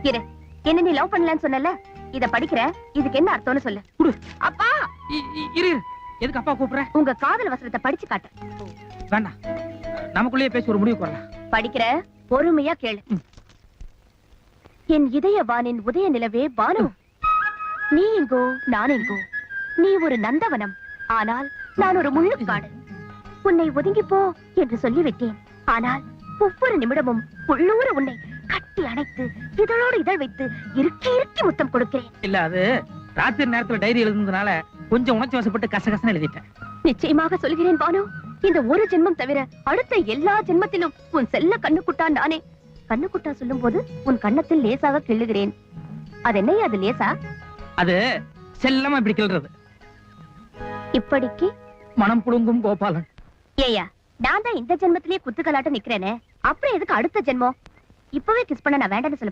இரு, என்ன நீ லவ் பண்ணலன்னு சொன்னல, இத படிக்கிற, இதுக்கு என்ன அர்த்தம்னு சொல்லு. அப்பா இரு, எதுக்கு அப்பா கூப்பிடுற? உங்க காதல் வசனத்தை படிச்சு காட்டு. வேண்டாம், நமக்குள்ளேயே பேசி ஒரு முடிவுக்கு வரலாம். படிக்கிற, பொறுமையா கேளு. என் இதய வானின் உதய நிலவே பானு, நீ எங்கோ நான் எங்கோ, நீ ஒரு நந்தவனம், ஆனால் நான் ஒரு முள்ளுக்காடு. உன்னை ஒதுங்கி போ என்று சொல்லிவிட்டேன், ஆனால் ஒவ்வொரு நிமிடமும் உள்ளூர உன்னை கட்டி அணைத்து இதழோடு இதழ் வைத்து இறுக்கி இறுக்கி முத்தம் கொடுக்கிறேன். இல்ல, அது ராத்திரி நேரத்துல டைரி எழுதுனதுனால கொஞ்சம் உணர்ச்சி வசப்பட்டு கசகசன்னு எழுதிட்டேன். நிச்சயமாக சொல்கிறேன் பானு, இந்த ஒரு ஜென்மம் தவிர அடுத்த எல்லா ஜென்மத்திலும் உன் செல்ல கண்ணுக்குட்டா நானே. கண்ணுக்குட்டா சொல்லும் போது உன் கண்ணத்தில் லேசாக கிள்ளுகிறேன். அது என்ன, அது லேசா? அது செல்லமா இப்படி கிள்றது. இப்படிக்கு மனம் புழுங்கும் கோபாலன். ஏயா, நான் தான் இந்த ஜென்மத்திலேயே குத்துக்கலாட்ட நிக்கிறேனே, அப்புறம் எதுக்கு அடுத்த ஜென்மம்? இப்பவே கிஸ் பண்ண நான் வேண்டாம்னு சொல்ல